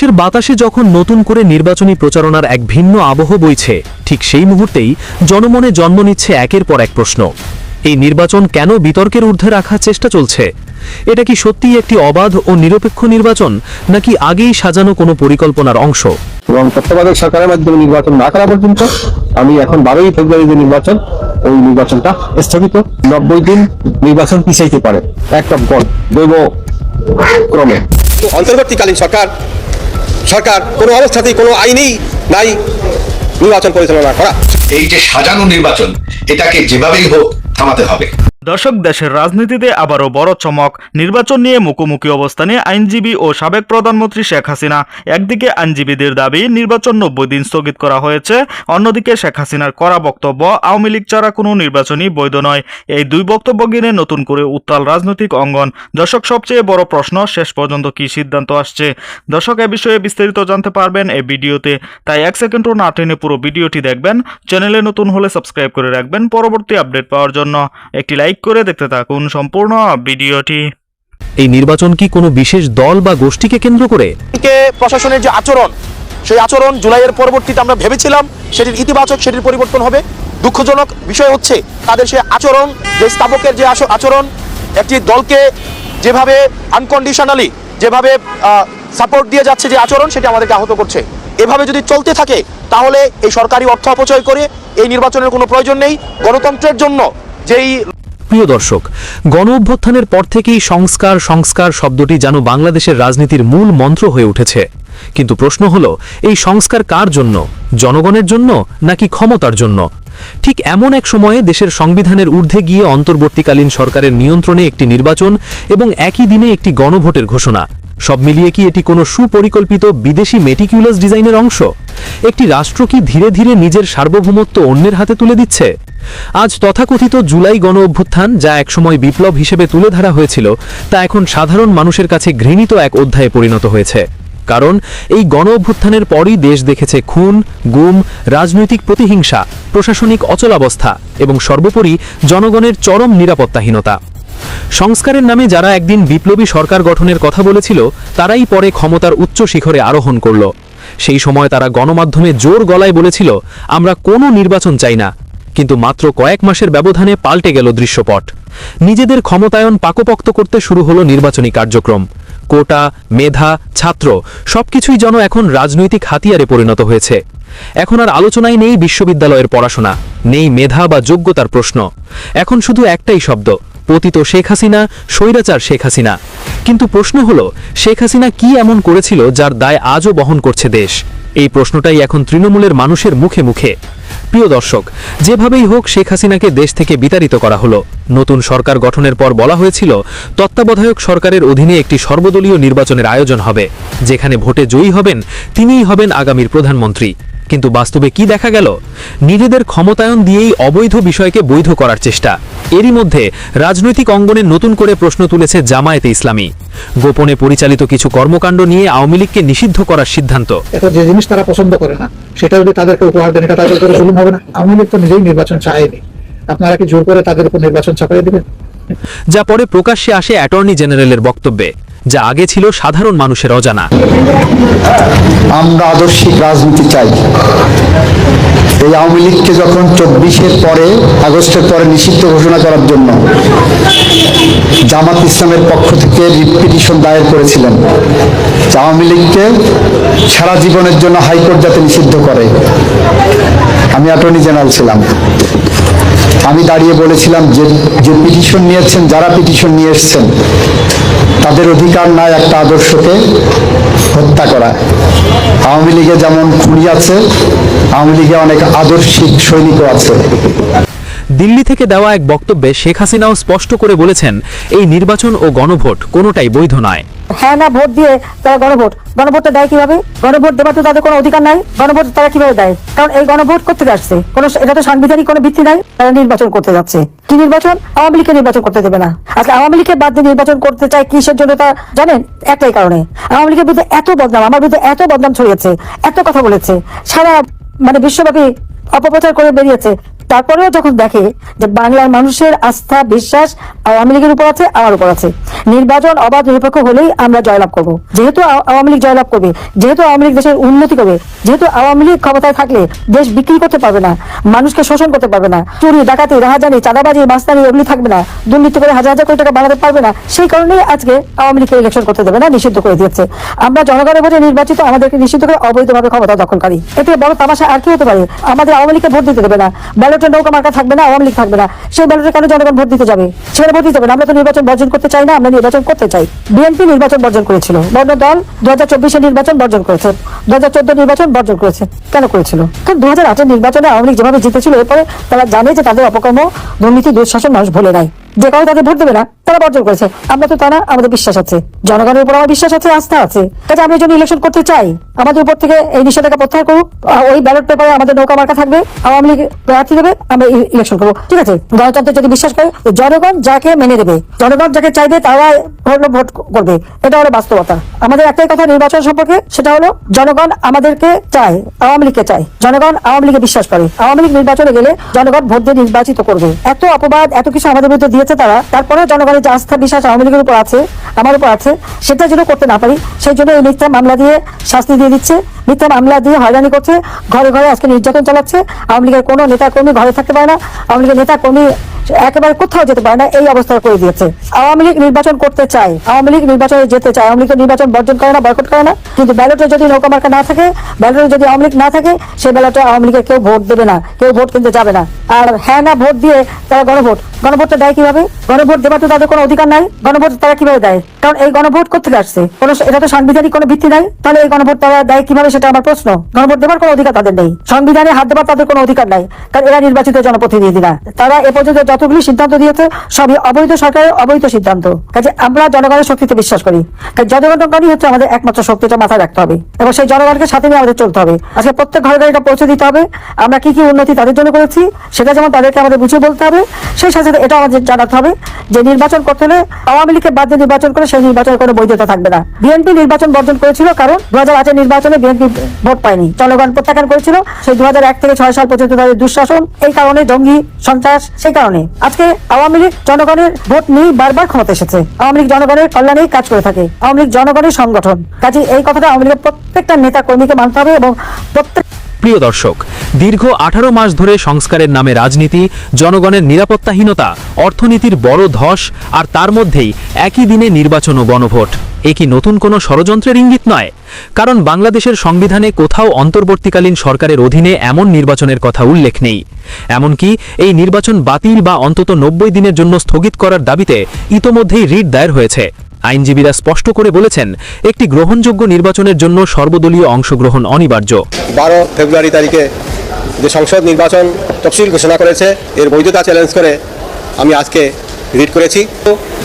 দেশের বাতাসে যখন নতুন করে নির্বাচনী প্রচারণার এক ভিন্ন আবহ বইছে, ঠিক সেই মুহূর্তেই জনমনে জন্ম নিচ্ছে একের পর এক প্রশ্ন। এই নির্বাচন কেন বিতর্কের ঊর্ধ্বে রাখার চেষ্টা চলছে? এটা কি সত্যিই একটি অবাধ ও নিরপেক্ষ নির্বাচন, নাকি আগেই সাজানো কোনো পরিকল্পনার অংশ? এবং তত্ত্বাবধায়ক সরকারের মাধ্যমে নির্বাচন না করা পর্যন্ত আমি এখন 12ই ফেব্রুয়ারি যে নির্বাচন, ওই নির্বাচনটা স্থগিত। 90 দিন নির্বাচন পিছাইতে পারে একটা দৈব ক্রমে। অন্তর্বর্তীকালীন সরকার কোনো অবস্থাতেই কোনো আইনেই নাই নির্বাচন পরিচালনা করা। এই যে সাজানো নির্বাচন, এটাকে যেভাবেই হোক থামাতে হবে। দর্শক, দেশের রাজনীতিতে আবারও বড় চমক। নির্বাচন নিয়ে মুখোমুখি অবস্থানে আইনজীবী ও সাবেক প্রধানমন্ত্রী শেখ হাসিনা। একদিকে আইনজীবীদের দাবি নির্বাচন 90 দিন স্থগিত করা হয়েছে, অন্যদিকে শেখ হাসিনার কড়া বক্তব্য আওয়ামী লীগ ছাড়া কোনো নির্বাচনই বৈধ নয়। এই দুই বক্তব্য ঘিরে নতুন করে উত্তাল রাজনৈতিক অঙ্গন। দর্শক, সবচেয়ে বড় প্রশ্ন, শেষ পর্যন্ত কি সিদ্ধান্ত আসছে? দর্শক, এ বিষয়ে বিস্তারিত জানতে পারবেন এই ভিডিওতে, তাই 1 সেকেন্ডও না টেনে পুরো ভিডিওটি দেখবেন। চ্যানেলে নতুন হলে সাবস্ক্রাইব করে রাখবেন পরবর্তী আপডেট পাওয়ার জন্য। একটি লাইক করে দেখতে থাকুন সম্পূর্ণ ভিডিওটি। এই নির্বাচন কি কোনো বিশেষ দল বা গোষ্ঠীকে কেন্দ্র করে? প্রশাসনের যে আচরণ, সেই আচরণ জুলাইয়ের পরবর্তীতে আমরা ভেবেছিলাম সেটির ইতিবাচক, সেটির পরিবর্তন হবে। দুঃখজনক বিষয় হচ্ছে তাদের সেই আচরণ, যে স্থাপকের যে আচরণ, একটি দলকে যেভাবে আনকন্ডিশনালি যেভাবে সাপোর্ট দিয়ে যাচ্ছে যে আচরণ, সেটি আমাদেরকে আহত করছে। এভাবে যদি চলতে থাকে তাহলে এই সরকারি অর্থ অপচয় করে এই নির্বাচনের কোনো প্রয়োজন নেই। গণতন্ত্রের জন্য যেই প্রিয় দর্শক, গণ অভ্যুত্থানের পর থেকেই সংস্কার সংস্কার শব্দটি যেন বাংলাদেশের রাজনীতির মূল মন্ত্র হয়ে উঠেছে। কিন্তু প্রশ্ন হলো, এই সংস্কার কার জন্য? জনগণের জন্য নাকি ক্ষমতার জন্য? ঠিক এমন এক সময়ে দেশের সংবিধানের ঊর্ধ্বে গিয়ে অন্তর্বর্তীকালীন সরকারের নিয়ন্ত্রণে একটি নির্বাচন এবং একই দিনে একটি গণভোটের ঘোষণা, সব মিলিয়ে কি এটি কোনো সুপরিকল্পিত বিদেশি মেটিকিউলাস ডিজাইনের অংশ? একটি রাষ্ট্র কি ধীরে ধীরে নিজের সার্বভৌমত্ব অন্যের হাতে তুলে দিচ্ছে? আজ তথাকথিত জুলাই গণ অভ্যুত্থান, যা একসময় বিপ্লব হিসেবে তুলে ধরা হয়েছিল, তা এখন সাধারণ মানুষের কাছে ঘৃণিত এক অধ্যায়ে পরিণত হয়েছে। কারণ এই গণ অভ্যুত্থানের পরই দেশ দেখেছে খুন, গুম, রাজনৈতিক প্রতিহিংসা, প্রশাসনিক অচলাবস্থা এবং সর্বোপরি জনগণের চরম নিরাপত্তাহীনতা। সংস্কারের নামে যারা একদিন বিপ্লবী সরকার গঠনের কথা বলেছিল, তারাই পরে ক্ষমতার উচ্চ শিখরে আরোহণ করল। সেই সময় তারা গণমাধ্যমে জোর গলায় বলেছিল, আমরা কোনো নির্বাচন চাই না। কিন্তু মাত্র কয়েক মাসের ব্যবধানে পাল্টে গেল দৃশ্যপট। নিজেদের ক্ষমতায়ন পাকপোক্ত করতে শুরু হলো নির্বাচনী কার্যক্রম। কোটা, মেধা, ছাত্র সবকিছুই যেন এখন রাজনৈতিক হাতিয়ারে পরিণত হয়েছে। এখন আর আলোচনায় নেই বিশ্ববিদ্যালয়ের পড়াশোনা, নেই মেধা বা যোগ্যতার প্রশ্ন। এখন শুধু একটাই শব্দ, পতিত শেখ হাসিনা, স্বৈরাচার শেখ হাসিনা। কিন্তু প্রশ্ন হলো, শেখ হাসিনা কি এমন করেছিল যার দায় আজও বহন করছে দেশ? এই প্রশ্নটাই এখন তৃণমূলের মানুষের মুখে মুখে। প্রিয় দর্শক, যেভাবেই হোক শেখ হাসিনাকে দেশ থেকে বিতাড়িত করা হলো। নতুন সরকার গঠনের পর বলা হয়েছিল, তত্ত্বাবধায়ক সরকারের অধীনে একটি সর্বদলীয় নির্বাচনের আয়োজন হবে, যেখানে ভোটে জয়ী হবেন তিনিই হবেন আগামীর প্রধানমন্ত্রী। কিন্তু বাস্তবে কি দেখা গেল? নিজেদের ক্ষমতায়ন দিয়েই অবৈধ বিষয়কে বৈধ করার চেষ্টা। এরই মধ্যে রাজনৈতিক অঙ্গনে নতুন করে প্রশ্ন তুলেছে জামায়াতে ইসলামী। গোপনে পরিচালিত কিছু কর্মকাণ্ড নিয়ে আওয়ামী লীগকে নিষিদ্ধ করার সিদ্ধান্ত। এটা যে জিনিস তারা পছন্দ করে না, সেটা যদি তাদেরকে উপহার দেন, এটা তাদের উপরে জুলুম হবে না? আওয়ামী লীগ তো নিজেই নির্বাচন চায়নি, আপনারা কি জোর করে তাদের উপর নির্বাচন চাপিয়ে দেবেন? যা পরে প্রকাশ্যে আসে অ্যাটর্নি জেনারেলের বক্তব্যে, যা আগে ছিল সাধারণ মানুষের অজানা। আমরা আদর্শিক রাজনীতি চাই। এই আওয়ামী লীগকে যখন 24-এর পরে, আগস্টের পরে নিষিদ্ধ ঘোষণা করার জন্য জামাত ইসলামের পক্ষ থেকে রিট পিটিশন দায়ের করেছিলেন, আওয়ামী লীগকে সারা জীবনের জন্য হাইকোর্ট যাতে নিষিদ্ধ করে, আমি অ্যাটর্নি জেনারেল ছিলাম। আমি দাঁড়িয়ে বলেছিলাম যে পিটিশন নিয়েছেন, যারা পিটিশন নিয়ে এসছেন, তাদের অধিকার নাই একটা আদর্শকে হত্যা করা। আওয়ামী লীগে যেমন খুনি আছে, আওয়ামী লীগে অনেক আদর্শিক সৈনিকও আছে। দিল্লি থেকে দেওয়া এক বক্তব্যে শেখ হাসিনাও স্পষ্ট করে বলেছেন, এই নির্বাচন ও গণভোট কোনোটাই বৈধ নয়। হ্যাঁ না ভোট দিয়ে তারা গণভোটটা দেয় কিভাবে? গণভোট দেওয়ার তো তাদের কোনো অধিকার নাই। গণভোট তারা কিভাবে দেয়? কারণ এই গণভোট করতে আসছে, এটা তো সাংবিধানিক কোনো ভিত্তি নাই। তারা নির্বাচন করতে যাচ্ছে। কি নির্বাচন? আওয়ামী লীগকে নির্বাচন করতে দেবে না। আজকে আওয়ামী লীগকে বাদ দিয়ে নির্বাচন করতে চায় কিসের জন্য তা জানেন? একটাই কারণে, আওয়ামী লীগের বিরুদ্ধে এত বদনাম, আমার বিরুদ্ধে এত বদনাম ছড়িয়েছে, এত কথা বলেছে, সারা বিশ্বব্যাপী অপপ্রচার করে বেরিয়েছে। তারপরেও যখন দেখে যে বাংলার মানুষের আস্থা বিশ্বাস আওয়ামী লীগের উপর আছে, আমার উপর আছে, নির্বাচন অবাধ নিরপেক্ষ হলেই আমরা জয়লাভ করব। যেহেতু আওয়ামী লীগ জয়লাভ করবে, যেহেতু আওয়ামী লীগ দেশের উন্নতি করবে, যেহেতু আওয়ামী লীগ ক্ষমতায় থাকলে দেশ বিক্রি করতে পারবে না, মানুষকে শোষণ করতে পারবে না, চুরি ডাকাতি রাহাজানি চাঁদাবাজি মাস্তানি এগুলি থাকবে না, দুর্নীতি করে হাজার হাজার কোটি টাকা বানাতে পারবে না, সেই কারণেই আজকে আওয়ামী লীগকে ইলেকশন করতে দেবে না, নিষিদ্ধ করে দিয়েছে। আমরা জনগণের ভোটে নির্বাচিত আমাদেরকে নিষিদ্ধ করে অবৈধভাবে ক্ষমতা দখলকারী, এতে বড় তামাশা আর কি হতে পারে? আমাদের আওয়ামী লীগকে ভোট দিতে দেবে না, ব্যালটের নৌকা মার্কা থাকবে না, আওয়ামী লীগ থাকবে না, সেই ব্যালটে কেন জনগণ ভোট দিতে যাবে? সেখানে ভোট দিতে হবে না। আমরা তো নির্বাচন বর্জন করতে চাই না, আমরা নির্বাচন করতে চাই। বিএনপি নির্বাচন বর্জন করেছিল, বন্য দল 2024 নির্বাচন বর্জন করেছে, 2014 নির্বাচন বর্জন করেছে। কেন করেছিল? কারণ 2008 নির্বাচনে আওয়ামী লীগ যেভাবে জিতেছিল, এরপরে তারা জানে যে তাদের অপকর্ম দুর্নীতি দুঃশাসন মানুষ ভুলে নাই, যে কারণে তাদের ভোট দেবে না, তারা বর্জন করেছে। আমরা তো তা না, আমাদের বিশ্বাস আছে, জনগণের উপর আমার বিশ্বাস আছে, আস্থা আছে। কাজে আমরা যদি ইলেকশন করতে চাই, আমাদের উপর থেকে এই নিষেধাজ্ঞা প্রত্যাহার করুক, ওই ব্যালট পেপারে আমাদের নৌকা মার্কা থাকবে, আওয়ামী লীগ প্রার্থী দেবে, আমরা ইলেকশন করবো। ঠিক আছে, গণতন্ত্রে যদি বিশ্বাস করে, জনগণ যাকে মেনে দেবে, জনগণ যাকে চাইবে তারা হলো ভোট করবে, এটা হলো বাস্তবতা। আমাদের একটাই কথা নির্বাচন সম্পর্কে, সেটা হলো জনগণ আমাদেরকে চায়, আওয়ামী লীগকে চায়, জনগণ আওয়ামী লীগে বিশ্বাস করে। আওয়ামী লীগ নির্বাচনে গেলে জনগণ ভোট দিয়ে নির্বাচিত করবে। এত অপবাদ এত কিছু আমাদের বিরুদ্ধে দিয়েছে তারা, তারপরে জনগণের যে আস্থা বিশ্বাস আওয়ামী লীগের উপর আছে, আমার উপর আছে, সেটা যেন করতে না পারি, সেই জন্য এই মিথ্যা মামলা দিয়ে শাস্তি দিয়ে দিচ্ছে, মিথ্যা মামলা দিয়ে হয়রানি করছে, ঘরে ঘরে আজকে নির্যাতন চালাচ্ছে। আওয়ামী লীগের কোনো নেতা কর্মী ঘরে থাকতে পারে না, আওয়ামী লীগের নেতা কর্মী একেবারে কোথাও যেতে পারে না, এই অবস্থা করে দিয়েছে। আওয়ামী লীগ নির্বাচন করতে চায়, আওয়ামী লীগ নির্বাচনে যেতে চায়, আওয়ামী লীগ নির্বাচন বর্জন করে না, বয়কট করে না, কিন্তু ব্যালটে যদি নৌকা মার্কা না থাকে, ব্যালটে যদি আওয়ামী লীগ না থাকে, সেই ব্যালটে আওয়ামী লীগের কেউ ভোট দেবে না, কেউ ভোট কিনতে যাবে না। আর হ্যাঁ না ভোট দিয়ে তারা গণভোটটা দেয় কিভাবে? গণভোট দেবার তো তাদের কোনো অধিকার নাই, গণভোট তারা কিভাবে দেয়? কারণ এই গণভোট কোথেকে আসছে? এটা তো সাংবিধানিক কোনো ভিত্তি নাই, তাহলে এই গণভোট তারা দেয় কিভাবে, সেটা আমার প্রশ্ন। গণভোট দেবার কোনো অধিকার তাদের নেই, সংবিধানে হাত দেবার তাদের কোনো অধিকার নাই, কারণ এরা নির্বাচিত জনপ্রতিনিধি না। তারা এ পর্যন্ত যতগুলি সিদ্ধান্ত দিয়েছে সবই অবৈধ সরকারের অবৈধ সিদ্ধান্ত। কাজে আমরা জনগণের শক্তিতে বিশ্বাস করি, জনগণই হচ্ছে আমাদের একমাত্র শক্তিটা মাথায় রাখতে হবে, এবং সেই জনগণকে সাথে নিয়ে আমাদের চলতে হবে। আজকে প্রত্যেক ঘরে ঘরে এটা পৌঁছে দিতে হবে, আমরা কি কি উন্নতি তাদের জন্য করেছি, সেটা যেমন তাদেরকে আমাদের বুঝিয়ে বলতে হবে, সেই সাথে এটা আমাদের জানাতে হবে যে নির্বাচন করতে হলে আওয়ামী লীগকে বাদ দিয়ে নির্বাচন করে সেই নির্বাচনের কোনো বৈধতা থাকবে না। বিএনপি নির্বাচন বর্জন করেছিল কারণ 2008 নির্বাচনে বিএনপি ভোট পায়নি, জনগণ প্রত্যাখ্যান করেছিল। সেই 2001 থেকে 6 সাল পর্যন্ত তাদের দুঃশাসন, এই কারণে জঙ্গি সন্ত্রাস, সেই কারণে আজকে আওয়ামী লীগ জনগণের ভোট নিয়ে বারবার ক্ষমতা এসেছে। আওয়ামী লীগ জনগণের কল্যাণেই কাজ করে থাকে, আওয়ামী লীগ জনগণের সংগঠন। কাজে এই কথাটা আওয়ামী লীগের প্রত্যেকটা নেতা কর্মীকে মানতে হবে, এবং প্রত্যেক প্রিয় দর্শক, দীর্ঘ 18 মাস ধরে সংস্কারের নামে রাজনীতি, জনগণের নিরাপত্তাহীনতা, অর্থনীতির বড় ধস, আর তার মধ্যেই একই দিনে নির্বাচন ও গণভোট। এ কি নতুন কোনো ষড়যন্ত্রের ইঙ্গিত নয়? কারণ বাংলাদেশের সংবিধানে কোথাও অন্তর্বর্তীকালীন সরকারের অধীনে এমন নির্বাচনের কথা উল্লেখ নেই। এমনকি এই নির্বাচন বাতিল বা অন্তত 90 দিনের জন্য স্থগিত করার দাবিতে ইতোমধ্যেই রিট দায়ের হয়েছে। আইনজীবীরা স্পষ্ট করে বলেছেন, একটি গ্রহণযোগ্য নির্বাচনের জন্য সর্বদলীয় অংশগ্রহণ অনিবার্য। 12 ফেব্রুয়ারি তারিখে যে সংসদ নির্বাচন তফসিল ঘোষণা করেছে, এর বৈধতা চ্যালেঞ্জ করে আমি আজকে রিট করেছি।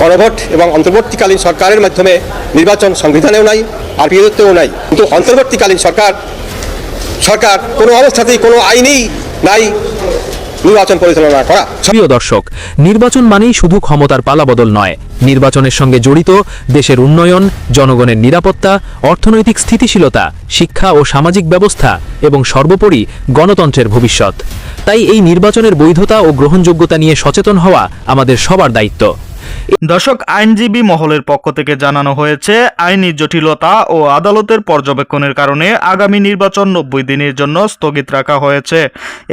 গণভোট এবং অন্তর্বর্তীকালীন সরকারের মাধ্যমে নির্বাচন সংবিধানেও নাই, আরপিওতেও নাই, কিন্তু অন্তর্বর্তীকালীন সরকার কোনো অবস্থাতেই কোনো আইনেই নাই নির্বাচন পরিচালনা করা। প্রিয় দর্শক, নির্বাচন মানেই শুধু ক্ষমতার পালাবদল নয়, নির্বাচনের সঙ্গে জড়িত দেশের উন্নয়ন, জনগণের নিরাপত্তা, অর্থনৈতিক স্থিতিশীলতা, শিক্ষা ও সামাজিক ব্যবস্থা এবং সর্বোপরি গণতন্ত্রের ভবিষ্যৎ। তাই এই নির্বাচনের বৈধতা ও গ্রহণযোগ্যতা নিয়ে সচেতন হওয়া আমাদের সবার দায়িত্ব। দর্শক, আইনজীবী মহলের পক্ষ থেকে জানানো হয়েছে, আইনি জটিলতা ও আদালতের পর্যবেক্ষণের কারণে আগামী নির্বাচন 90 দিনের জন্য স্থগিত রাখা হয়েছে।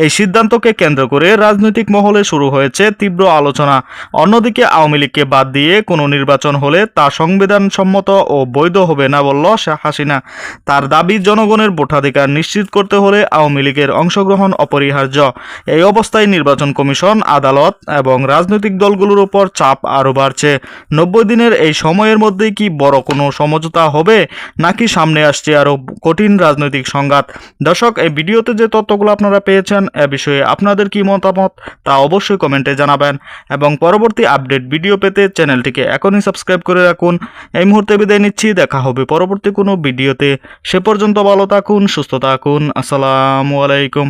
এই সিদ্ধান্তকে কেন্দ্র করে রাজনৈতিক মহলে শুরু হয়েছে তীব্র আলোচনা। অন্যদিকে আওয়ামী লীগকে বাদ দিয়ে কোনো নির্বাচন হলে তা সংবিধানসম্মত ও বৈধ হবে না বলল শেখ হাসিনা। তার দাবি, জনগণের ভোটাধিকার নিশ্চিত করতে হলে আওয়ামী লীগের অংশগ্রহণ অপরিহার্য। এই অবস্থায় নির্বাচন কমিশন, আদালত এবং রাজনৈতিক দলগুলোর উপর চাপ আরও বাড়ছে। 90 দিনের এই সময়ের মধ্যেই কি বড় কোনো সমঝোতা হবে, নাকি সামনে আসছে আরও কঠিন রাজনৈতিক সংঘাত? দর্শক, এই ভিডিওতে যে তথ্যগুলো আপনারা পেয়েছেন, এ বিষয়ে আপনাদের কি মতামত তা অবশ্যই কমেন্টে জানাবেন, এবং পরবর্তী আপডেট ভিডিও পেতে চ্যানেলটিকে এখনই সাবস্ক্রাইব করে রাখুন। এই মুহূর্তে বিদায় নিচ্ছি, দেখা হবে পরবর্তী কোনো ভিডিওতে। সে পর্যন্ত ভালো থাকুন, সুস্থ থাকুন। আসসালামু আলাইকুম।